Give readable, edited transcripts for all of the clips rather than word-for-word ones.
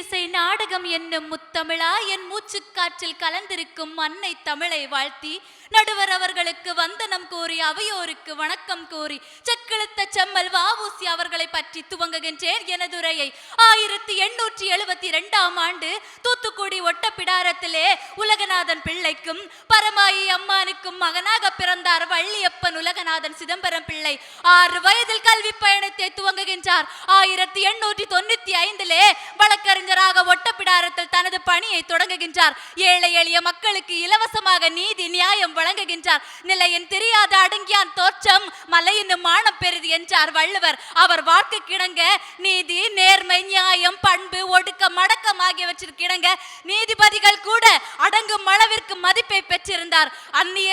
இசை நாடகம் என்னும் முத்தமிழா என் மூச்சுக்காற்றில் கலந்திருக்கும் அன்னை தமிழை வாழ்த்தி நடுவர் அவர்களுக்கு வந்தனம் கூறி அவையோருக்கு வணக்கம் கூறி செக்கெழுத்த செம்மல் வ.உ.சி அவர்களை பற்றி துவங்குகின்றேன் எனதுரையை. 1872 ஆண்டு தூத்துக்குடி ஒட்டப்பிடாரத்திலே உலகநாதன் பிள்ளைக்கும் பரமாயி அம்மானுக்கும் மகனாக பிறந்தார் வள்ளியப்பன் உலகநாதன் சிதம்பரம் பிள்ளை. 6 வயதில் கல்வி பயணத்தை துவங்குகின்றார். 1895 வழக்கறிஞராக ஒட்டப்பிடாரத்தில் தனது பணியை தொடங்குகின்றார். ஏழை எளிய மக்களுக்கு இலவசமாக நீதி நியாயம் வழங்குகின்றார். நிலையின் தெரியாத அடங்கியான் தோற்றம் மலையினும் மானம் பெரிது என்றார் வள்ளுவர். அவர் வாக்கு கிடங்க நீதி நேர்மை நியாயம் பண்பு ஒடுக்கம் அடக்கம் ஆகியவற்றிற்கிடங்க நீதிபதிகள் கூட அடங்கும் அளவிற்கு மதிப்பை பெற்றிருந்தார். அந்நிய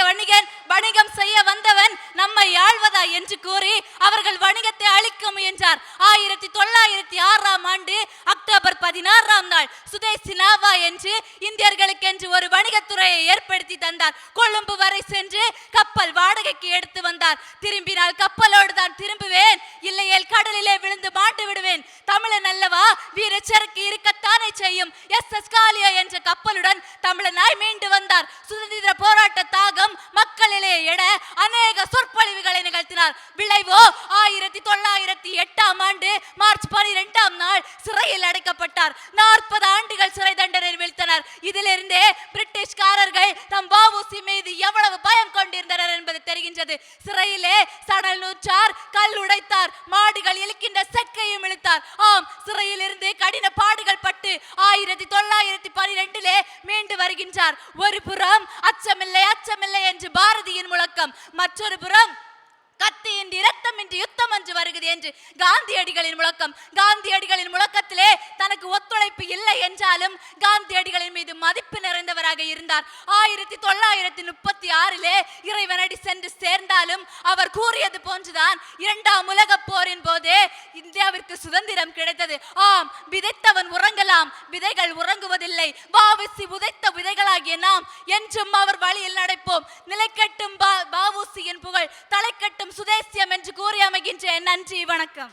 வணிகம் செய்ய வந்தவன் நம்மை ஆழ்வதா என்று கூறி அவர்கள் வணிகத்தை அழிக்க முயன்றார். 1906 ஆண்டு அக்டோபர் 16 நாள் சுதேசி நாவா என்று இந்தியர்களுக்கு என்று ஒரு வணிகத்துறையை ஏற்படுத்தி தந்தார். கொழும்பு வரை சென்று கப்பல் வாடகைக்கு எடுத்து வந்தார். திரும்பினால் கப்பலோடு தான் திரும்புவேன், இல்லையேல் கடலிலே விழுந்து மாட்டு விடுவேன். தமிழன் அல்லவா, வீர சரக்கு இருக்கத்தானே செய்யும். SS காலியா என்ற கப்பலுடன் தமிழனாய் மீண்டு வந்தார். சுதந்திர போராட்ட தாகம் மக்களிலே எட அநேக சொற்பொழிவுகளை நிகழ்த்தினார். விளைவோ 1908 ஆண்டு மார்ச் 12 நாள் சிறையில் அடைக்கப்பட்டார். 40 ஆண்டுகள் சிறை தண்டனை வீழ்த்தனர். இதிலிருந்தே பிரிட்டிஷ்காரர்கள் தம் வ.உ.சி மீது எவ்வளவு பயம் கொண்டிருந்தனர் என்பது தெரிகின்றது. சிறையிலே சணல் நூற்றார், கல் உடைத்தார், மாடுகள் இழுக்கின்ற செக்கையும் இழுத்தார். ஆம், சிறையில் இருந்து கடின பாடுகள் பட்டு 1912 மீண்டு வருகின்றார். ஒரு புறம் அச்சமில்லை அச்சமில்லை என்று பாரதியின் முழக்கம், மற்றொரு புறம் கத்தியின்றி இரத்தமின்றி யுத்தம் என்று வருகிறது என்று காந்தியடிகளின் முழக்கம். காந்தியடிகளின் முழக்கத்திலே தனக்கு ஒத்துழைப்பு இல்லை என்றாலும் காந்தியடிகளின் மீது மதிப்பு நிறைந்தவராக இருந்தார். 1936 இறைவனடி சென்று சேர்ந்தாலும் அவர் கூறியது போன்றுதான் 2ஆம் உலகப் போரின் போதே இந்தியாவிற்கு சுதந்திரம் கிடைத்தது. ஆம், விதைத்தவன் உறங்கலாம், விதைகள் உறங்குவதில்லை. வ.உ.சி உதைத்த விதைகளாகிய நாம் என்றும் அவர் வழியில் நடப்போம். நிலைக்கட்டும் வ.உ.சியின் புகழ், தலைக்கட்டும் சுதேசியம் என்று கூறி அமைகின்றேன். நன்றி, வணக்கம்.